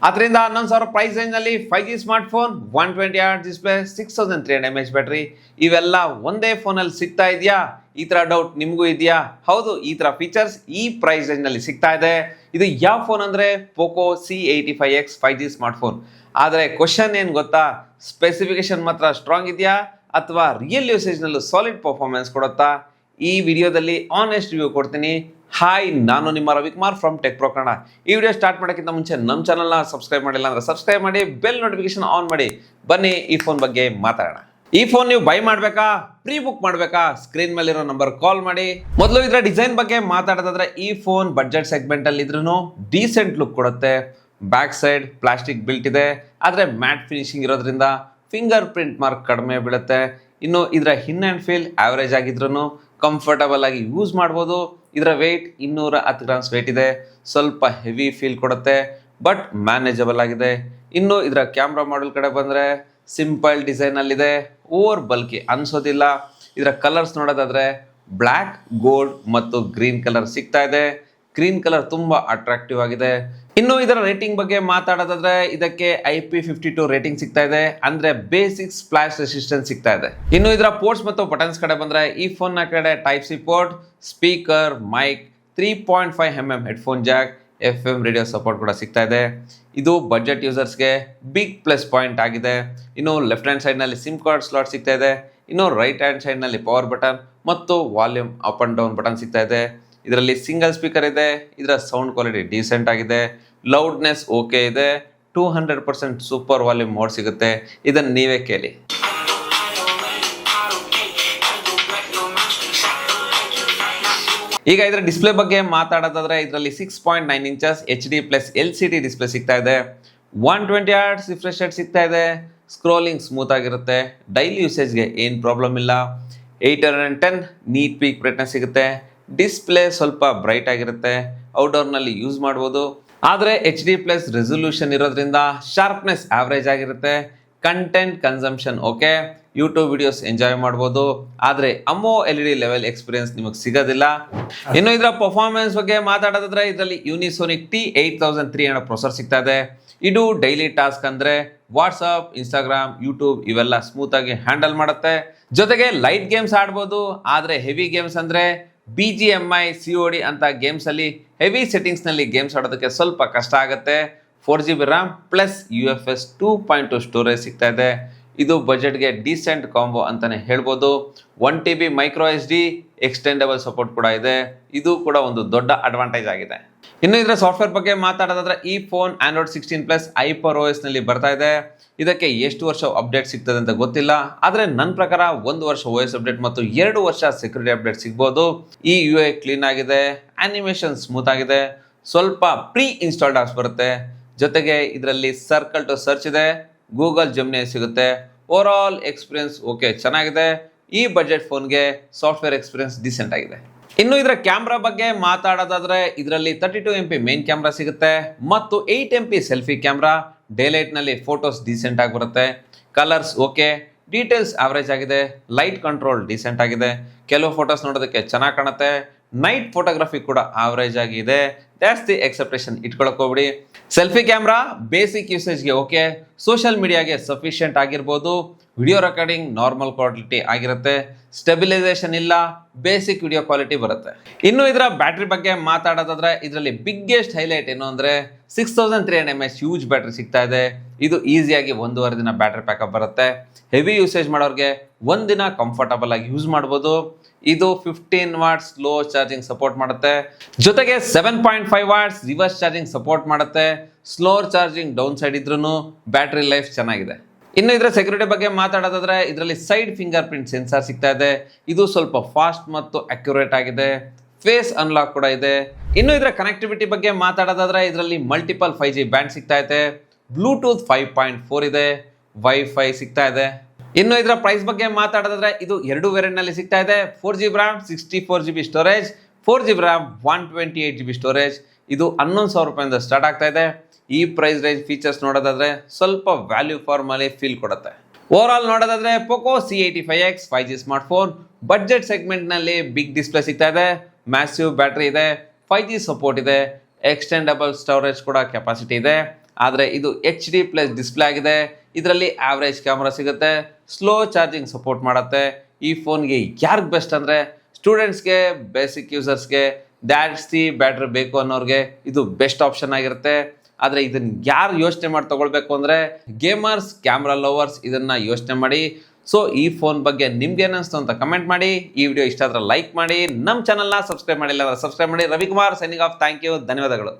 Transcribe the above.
ಅದರಿಂದ 11,000 ಪ್ರೈಸ್ ರೇಂಜ್ನಲ್ಲಿ 5G smartphone 120Hz display 6300 mAh battery ಇವೆಲ್ಲ ಒಂದೇ ಫೋನಲ್ಲಿ ಸಿಗ್ತಾ ಇದೆಯಾ? ಈ ಥರ ಡೌಟ್ ನಿಮಗೂ ಇದೆಯಾ? ಹೌದು, ಈ ಥರ ಫೀಚರ್ಸ್ ಈ ಪ್ರೈಸ್ ರೇಂಜ್ನಲ್ಲಿ ಸಿಗ್ತಾ ಇದೆ. ಇದು ಯಾವ ಫೋನ್ ಅಂದರೆ ಪೋಕೋ C85X 5G ಸ್ಮಾರ್ಟ್ಫೋನ್. ಆದರೆ ಕ್ವಶನ್ ಏನು ಗೊತ್ತಾ, ಸ್ಪೆಸಿಫಿಕೇಶನ್ ಮಾತ್ರ ಸ್ಟ್ರಾಂಗ್ ಇದೆಯಾ ಅಥವಾ ರಿಯಲ್ ಯೂಸೇಜ್ನಲ್ಲೂ ಸಾಲಿಡ್ ಪರ್ಫಾರ್ಮೆನ್ಸ್ ಕೊಡುತ್ತಾ? ಈ ವಿಡಿಯೋದಲ್ಲಿ ಆನೆಸ್ಟ್ ರಿವ್ಯೂ ಕೊಡ್ತೀನಿ. ಹಾಯ್, ನಾನು ನಿಮ್ಮ Ravikumar from tech pro Kannada. ಈ ವಿಡಿಯೋ ಸ್ಟಾರ್ಟ್ ಮಾಡೋಕ್ಕಿಂತ ಮುಂಚೆ ನಮ್ಮ ಚಾನಲ್ನ ಸಬ್ಸ್ಕ್ರೈಬ್ ಮಾಡಿಲ್ಲ ಅಂದರೆ ಸಬ್ಸ್ಕ್ರೈಬ್ ಮಾಡಿ, ಬೆಲ್ ನೋಟಿಫಿಕೇಶನ್ ಆನ್ ಮಾಡಿ. ಬನ್ನಿ ಈ ಫೋನ್ ಬಗ್ಗೆ ಮಾತಾಡೋಣ. ಈ ಫೋನ್ ನೀವು ಬೈ ಮಾಡಬೇಕಾ, ಪ್ರೀ ಬುಕ್ ಮಾಡಬೇಕಾ? ಸ್ಕ್ರೀನ್ ಮೇಲಿರೋ ನಂಬರ್ ಕಾಲ್ ಮಾಡಿ. ಮೊದಲು ಇದರ ಡಿಸೈನ್ ಬಗ್ಗೆ ಮಾತಾಡೋದಾದ್ರೆ, ಈ ಫೋನ್ ಬಡ್ಜೆಟ್ ಸೆಗ್ಮೆಂಟ್ ಅಲ್ಲಿ ಇದ್ರೂ ಡೀಸೆಂಟ್ ಲುಕ್ ಕೊಡುತ್ತೆ. ಬ್ಯಾಕ್ ಸೈಡ್ ಪ್ಲಾಸ್ಟಿಕ್ ಬಿಲ್ಟ್ ಇದೆ, ಆದರೆ ಮ್ಯಾಟ್ ಫಿನಿಶಿಂಗ್ ಇರೋದ್ರಿಂದ ಫಿಂಗರ್ ಪ್ರಿಂಟ್ ಮಾರ್ಕ್ ಕಡಿಮೆ ಬೀಳುತ್ತೆ. ಇನ್ನು ಇದರ ಹಿನ್ ಆ್ಯಂಡ್ ಫೀಲ್ ಆವರೇಜ್ ಆಗಿದ್ರೂ ಕಂಫರ್ಟಬಲ್ ಆಗಿ ಯೂಸ್ ಮಾಡ್ಬೋದು. ಇದರ ವೆಯ್ಟ್ 210 ಗ್ರಾಮ್ಸ್ ವೆಯ್ಟ್ ಇದೆ. ಸ್ವಲ್ಪ ಹೆವಿ ಫೀಲ್ ಕೊಡುತ್ತೆ, ಬಟ್ ಮ್ಯಾನೇಜಬಲ್ ಆಗಿದೆ. ಇನ್ನು ಇದರ ಕ್ಯಾಮ್ರಾ ಮಾಡೆಲ್ ಕಡೆ ಬಂದರೆ ಸಿಂಪಲ್ ಡಿಸೈನಲ್ಲಿದೆ, ಓವರ್ ಬಲ್ಕಿ ಅನ್ಸೋದಿಲ್ಲ. ಇದರ ಕಲರ್ಸ್ ನೋಡೋದಾದರೆ ಬ್ಲ್ಯಾಕ್, ಗೋಲ್ಡ್ ಮತ್ತು ಗ್ರೀನ್ ಕಲರ್ ಸಿಗ್ತಾ ಇದೆ. ಗ್ರೀನ್ ಕಲರ್ ತುಂಬ ಅಟ್ರಾಕ್ಟಿವ್ ಆಗಿದೆ. ಇನ್ನು ಇದರ ರೇಟಿಂಗ್ ಬಗ್ಗೆ ಮಾತಾಡೋದಾದ್ರೆ, ಇದಕ್ಕೆ IP52 ರೇಟಿಂಗ್ ಸಿಗ್ತಾ ಇದೆ, ಅಂದ್ರೆ ಬೇಸಿಕ್ ಸ್ಪ್ಲಾಶ್ ರೆಸಿಸ್ಟೆನ್ಸ್ ಸಿಗ್ತಾ ಇದೆ. ಇನ್ನು ಇದರ ಪೋರ್ಟ್ಸ್ ಮತ್ತು ಬಟನ್ಸ್ ಕಡೆ ಬಂದ್ರೆ, ಈ ಫೋನ್ ನ ಕಡೆ Type-C port, speaker, mic, 3.5mm headphone jack, FM radio support ಕೂಡ ಸಿಗ್ತಾ ಇದೆ. ಇದು ಬಜೆಟ್ ಯೂಸರ್ಸ್ಗೆ ಬಿಗ್ ಪ್ಲಸ್ ಪಾಯಿಂಟ್ ಆಗಿದೆ. ಇನ್ನು ಲೆಫ್ಟ್ ಹ್ಯಾಂಡ್ ಸೈಡ್ ನಲ್ಲಿ ಸಿಮ್ ಕಾರ್ಡ್ ಸ್ಲಾಟ್ ಸಿಗ್ತಾ ಇದೆ. ಇನ್ನು ರೈಟ್ ಹ್ಯಾಂಡ್ ಸೈಡ್ ನಲ್ಲಿ ಪವರ್ ಬಟನ್ ಮತ್ತು volume up and down button ಸಿಗ್ತಾ ಇದೆ. ಇದರಲ್ಲಿ ಸಿಂಗಲ್ ಸ್ಪೀಕರ್ ಇದೆ. ಇದರ ಸೌಂಡ್ ಕ್ವಾಲಿಟಿ ಡೀಸೆಂಟ್ ಆಗಿದೆ. ಲೌಡ್ನೆಸ್ ಓಕೆ ಇದೆ. 200% ಸೂಪರ್ ವಾಲ್ಯೂಮ್ ಮೋಡ್ ಸಿಗುತ್ತೆ. ಇದನ್ನು ನೀವೇ ಕೇಳಿ. ಈಗ ಇದರ ಡಿಸ್ಪ್ಲೇ ಬಗ್ಗೆ ಮಾತಾಡೋದಾದ್ರೆ, ಇದರಲ್ಲಿ 6.9 inches HD plus LCD display ಸಿಗ್ತಾ ಇದೆ. 120Hz ರಿಫ್ರೆಶ್ ರೇಟ್ ಸಿಗ್ತಾ ಇದೆ. ಸ್ಕ್ರೋಲಿಂಗ್ ಸ್ಮೂತ್ ಆಗಿರುತ್ತೆ. ಡೈಲಿ ಯೂಸೇಜ್ಗೆ ಏನು ಪ್ರಾಬ್ಲಮ್ ಇಲ್ಲ. 810 ನೀಟ್ ಪೀಕ್ ಬ್ರೈಟ್ನೆಸ್ ಸಿಗುತ್ತೆ. ಡಿಸ್ಪ್ಲೇ ಸ್ವಲ್ಪ ಬ್ರೈಟ್ ಆಗಿರುತ್ತೆ. ಔಟ್ಡೋರ್ನಲ್ಲಿ ಯೂಸ್ ಮಾಡ್ಬೋದು. ಆದರೆ HD ಪ್ಲಸ್ ರೆಸೊಲ್ಯೂಷನ್ ಇರೋದ್ರಿಂದ ಶಾರ್ಪ್ನೆಸ್ ಆವ್ರೇಜ್ ಆಗಿರುತ್ತೆ. Content consumption okay, YouTube videos enjoy ಮಾಡ್ಬೋದು. ಆದರೆ ಅಮ್ಮೋ LED ಲೆವೆಲ್ ಎಕ್ಸ್ಪೀರಿಯನ್ಸ್ ನಿಮಗೆ ಸಿಗೋದಿಲ್ಲ. ಇನ್ನು ಇದರ ಪರ್ಫಾರ್ಮೆನ್ಸ್ ಬಗ್ಗೆ ಮಾತಾಡೋದಾದ್ರೆ, ಇದರಲ್ಲಿ ಯೂನಿಸೋನಿಕ್ T8300 ಪ್ರೊಸೆಸರ್ ಸಿಗ್ತಾ ಇದೆ. ಇದು ಡೈಲಿ ಟಾಸ್ಕ್ ಅಂದರೆ ವಾಟ್ಸಪ್, ಇನ್ಸ್ಟಾಗ್ರಾಮ್, ಯೂಟ್ಯೂಬ್ ಇವೆಲ್ಲ ಸ್ಮೂತ್ ಆಗಿ ಹ್ಯಾಂಡಲ್ ಮಾಡುತ್ತೆ. ಜೊತೆಗೆ ಲೈಟ್ ಗೇಮ್ಸ್ ಆಡ್ಬೋದು. ಆದರೆ ಹೆವಿ ಗೇಮ್ಸ್ ಅಂದರೆ BGMI, COD ಅಂತ ಗೇಮ್ಸ್ ಅಲ್ಲಿ ಹೆವಿ ಸೆಟ್ಟಿಂಗ್ಸ್ ನಲ್ಲಿ ಗೇಮ್ಸ್ ಆಡೋದಕ್ಕೆ ಸ್ವಲ್ಪ ಕಷ್ಟ ಆಗುತ್ತೆ. 4GB RAM plus UFS 2.2 storage ಸಿಗ್ತಾ ಇದೆ. ಇದು ಬಜೆಟ್ಗೆ ಡೀಸೆಂಟ್ ಕಾಂಬೋ ಅಂತಾನೆ ಹೇಳ್ಬೋದು. 1TB micro SD extendable support ಕೂಡ ಇದೆ. ಇದು ಕೂಡ ಒಂದು ದೊಡ್ಡ ಅಡ್ವಾಂಟೇಜ್ ಆಗಿದೆ. ಇನ್ನು ಇದರ ಸಾಫ್ಟ್ವೇರ್ ಬಗ್ಗೆ ಮಾತಾಡೋದಾದ್ರೆ, ಈ ಫೋನ್ Android 16 ಪ್ಲಸ್ HyperOS ನಲ್ಲಿ ಬರ್ತಾ ಇದೆ. ಇದಕ್ಕೆ ಎಷ್ಟು ವರ್ಷ ಅಪ್ಡೇಟ್ ಸಿಗ್ತದೆ ಅಂತ ಗೊತ್ತಿಲ್ಲ, ಆದರೆ ನನ್ನ ಪ್ರಕಾರ 1 ವರ್ಷ OS ಅಪ್ಡೇಟ್ ಮತ್ತು 2 ವರ್ಷ ಸೆಕ್ಯೂರಿಟಿ ಅಪ್ಡೇಟ್ ಸಿಗ್ಬೋದು. ಈ UI ಕ್ಲೀನ್ ಆಗಿದೆ, ಆನಿಮೇಷನ್ ಸ್ಮೂತ್ ಆಗಿದೆ, ಸ್ವಲ್ಪ ಪ್ರೀ ಇನ್ಸ್ಟಾಲ್ಡ್ ಆಪ್ಸ್ ಬರುತ್ತೆ. ಜೊತೆಗೆ ಇದರಲ್ಲಿ ಸರ್ಕಲ್ ಟು ಸರ್ಚ್ ಇದೆ, ಗೂಗಲ್ ಜೆಮಿನಿ ಸಿಗುತ್ತೆ. ಓವರ್ ಆಲ್ ಎಕ್ಸ್ಪೀರಿಯನ್ಸ್ ಓಕೆ, ಚೆನ್ನಾಗಿದೆ. ಈ ಬಜೆಟ್ ಫೋನ್ಗೆ ಸಾಫ್ಟ್ವೇರ್ ಎಕ್ಸ್ಪೀರಿಯನ್ಸ್ ಡೀಸೆಂಟ್ ಆಗಿದೆ. ಇನ್ನು ಇದರ ಕ್ಯಾಮ್ರಾ ಬಗ್ಗೆ ಮಾತಾಡೋದಾದ್ರೆ, ಇದರಲ್ಲಿ 32MP ಮೇನ್ ಕ್ಯಾಮ್ರಾ ಸಿಗುತ್ತೆ ಮತ್ತು 8MP ಸೆಲ್ಫಿ ಕ್ಯಾಮ್ರಾ. ಡೇಲೈಟ್ ನಲ್ಲಿ ಫೋಟೋಸ್ ಡೀಸೆಂಟ್ ಆಗಿ ಬರುತ್ತೆ. ಕಲರ್ಸ್ ಓಕೆ, ಡೀಟೇಲ್ಸ್ ಆವರೇಜ್ ಆಗಿದೆ. ಲೈಟ್ ಕಂಟ್ರೋಲ್ ಡೀಸೆಂಟ್ ಆಗಿದೆ. ಕೆಲವು ಫೋಟೋಸ್ ನೋಡೋದಕ್ಕೆ ಚೆನ್ನಾಗಿ ಕಾಣುತ್ತೆ. ನೈಟ್ ಫೋಟೋಗ್ರಫಿ ಕೂಡ ಆವರೇಜ್ ಆಗಿದೆ. ಜಾಸ್ತಿ ಎಕ್ಸೆಪ್ಟೇಷನ್ ಇಟ್ಕೊಳಕ್ ಹೋಗ್ಬಿಡಿ. ಸೆಲ್ಫಿ ಕ್ಯಾಮ್ರಾ ಬೇಸಿಕ್ ಯೂಸೇಜ್ಗೆ ಓಕೆ, ಸೋಷಿಯಲ್ ಮೀಡಿಯಾಗೆ ಸಫಿಷಿಯೆಂಟ್ ಆಗಿರ್ಬೋದು. ವಿಡಿಯೋ ರೆಕಾರ್ಡಿಂಗ್ ನಾರ್ಮಲ್ ಕ್ವಾಲಿಟಿ ಆಗಿರುತ್ತೆ. ಸ್ಟೆಬಿಲೈಸೇಷನ್ ಇಲ್ಲ, ಬೇಸಿಕ್ ವಿಡಿಯೋ ಕ್ವಾಲಿಟಿ ಬರುತ್ತೆ. ಇನ್ನು ಇದರ ಬ್ಯಾಟ್ರಿ ಬಗ್ಗೆ ಮಾತಾಡೋದಾದ್ರೆ, ಇದರಲ್ಲಿ ಬಿಗ್ಗೆಸ್ಟ್ ಹೈಲೈಟ್ ಏನು ಅಂದರೆ 6300 mAh ಹ್ಯೂಜ್ ಬ್ಯಾಟ್ರಿ ಸಿಗ್ತಾ ಇದೆ. ಇದು ಈಸಿಯಾಗಿ 1.5 ದಿನ ಬ್ಯಾಟ್ರಿ ಬ್ಯಾಕಪ್ ಬರುತ್ತೆ. ಹೆವಿ ಯೂಸೇಜ್ ಮಾಡೋರಿಗೆ 1 ದಿನ ಕಂಫರ್ಟಬಲ್ ಆಗಿ ಯೂಸ್ ಮಾಡ್ಬೋದು. ಇದು 15 ವಾಟ್ಸ್ ಸ್ಲೋ ಚಾರ್ಜಿಂಗ್ ಸಪೋರ್ಟ್ ಮಾಡುತ್ತೆ. ಜೊತೆಗೆ 7.5 ವಾಟ್ಸ್ ರಿವರ್ಸ್ ಚಾರ್ಜಿಂಗ್ ಸಪೋರ್ಟ್ ಮಾಡುತ್ತೆ. ಸ್ಲೋರ್ ಚಾರ್ಜಿಂಗ್ ಡೌನ್ ಸೈಡ್ ಇದ್ರೂ ಬ್ಯಾಟ್ರಿ ಲೈಫ್ ಚೆನ್ನಾಗಿದೆ. ಇನ್ನು ಇದರ ಸೆಕ್ಯೂರಿಟಿ ಬಗ್ಗೆ ಮಾತಾಡೋದಾದ್ರೆ, ಇದರಲ್ಲಿ ಸೈಡ್ ಫಿಂಗರ್ ಪ್ರಿಂಟ್ ಸೆನ್ಸಾರ್ ಸಿಗ್ತಾ ಇದೆ. ಇದು ಸ್ವಲ್ಪ ಫಾಸ್ಟ್ ಮತ್ತು ಅಕ್ಯುರೇಟ್ ಆಗಿದೆ. ಫೇಸ್ ಅನ್ಲಾಕ್ ಕೂಡ ಇದೆ. ಇನ್ನು ಇದರ ಕನೆಕ್ಟಿವಿಟಿ ಬಗ್ಗೆ ಮಾತಾಡೋದಾದ್ರೆ, ಇದರಲ್ಲಿ ಮಲ್ಟಿಪಲ್ 5G ಬ್ಯಾಂಡ್ ಸಿಗ್ತಾ ಇದೆ. ಬ್ಲೂಟೂತ್ 5.4 ಇದೆ. ವೈಫೈ ಸಿಗ್ತಾ ಇದೆ. ಇನ್ನು ಇದರ ಪ್ರೈಸ್ ಬಗ್ಗೆ ಮಾತಾಡೋದಾದ್ರೆ, ಇದು 2 ವೇರಿಯಂಟ್ ನಲ್ಲಿ ಸಿಗ್ತಾ ಇದೆ. 4GB RAM 64GB storage, 4GB RAM 128GB storage. ಇದು 11,000 ರೂಪಾಯಿಂದ ಸ್ಟಾರ್ಟ್ ಆಗ್ತಾ ಇದೆ. ಈ ಪ್ರೈಸ್ ರೇಂಜ್ ಫೀಚರ್ಸ್ ನೋಡೋದಾದ್ರೆ ಸ್ವಲ್ಪ ವ್ಯಾಲ್ಯೂ ಫಾರ್ ಮನಿ ಫೀಲ್ ಕೊಡುತ್ತೆ. ಓವರ್ ಆಲ್ ನೋಡೋದಾದ್ರೆ, Poco C85X 5G smartphone budget segment ನಲ್ಲಿ ಬಿಗ್ ಡಿಸ್ಪ್ಲೇ ಸಿಗ್ತಾ ಇದೆ. ಮ್ಯಾಸಿವ್ ಬ್ಯಾಟ್ರಿ ಇದೆ. 5G ಸಪೋರ್ಟ್ ಇದೆ. ಎಕ್ಸ್ಟೆಂಡಬಲ್ ಸ್ಟೋರೇಜ್ ಕೂಡ ಕೆಪಾಸಿಟಿ ಇದೆ. ಆದರೆ ಇದು HD+ ಡಿಸ್ಪ್ಲೇ ಆಗಿದೆ. ಇದರಲ್ಲಿ ಆವ್ರೇಜ್ ಕ್ಯಾಮ್ರಾ ಸಿಗುತ್ತೆ, ಸ್ಲೋ ಚಾರ್ಜಿಂಗ್ ಸಪೋರ್ಟ್ ಮಾಡುತ್ತೆ. ಈ ಫೋನ್ಗೆ ಯಾರಿಗೆ ಬೆಸ್ಟ್ ಅಂದರೆ ಸ್ಟೂಡೆಂಟ್ಸ್ಗೆ, ಬೇಸಿಕ್ ಯೂಸರ್ಸ್ಗೆ, ಜಾಸ್ತಿ ಬ್ಯಾಟ್ರಿ ಬೇಕು ಅನ್ನೋರಿಗೆ ಇದು ಬೆಸ್ಟ್ ಆಪ್ಷನ್ ಆಗಿರುತ್ತೆ. ಆದರೆ ಇದನ್ನು ಯಾರು ಯೋಚನೆ ಮಾಡಿ ತೊಗೊಳ್ಬೇಕು ಅಂದರೆ ಗೇಮರ್ಸ್, ಕ್ಯಾಮ್ರಾ ಲವರ್ಸ್ ಇದನ್ನು ಯೋಚನೆ ಮಾಡಿ. ಸೊ ಈ ಫೋನ್ ಬಗ್ಗೆ ನಿಮ್ಗೆ ಏನಿಸ್ತು ಅಂತ ಕಮೆಂಟ್ ಮಾಡಿ. ಈ ವಿಡಿಯೋ ಇಷ್ಟ ಆದರೆ ಲೈಕ್ ಮಾಡಿ. ನಮ್ಮ ಚಾನಲ್ನ ಸಬ್ಸ್ಕ್ರೈಬ್ ಮಾಡಿಲ್ಲ ಅಂದರೆ ಸಬ್ಸ್ಕ್ರೈಬ್ ಮಾಡಿ. Ravikumar signing off. Thank you, ಧನ್ಯವಾದಗಳು.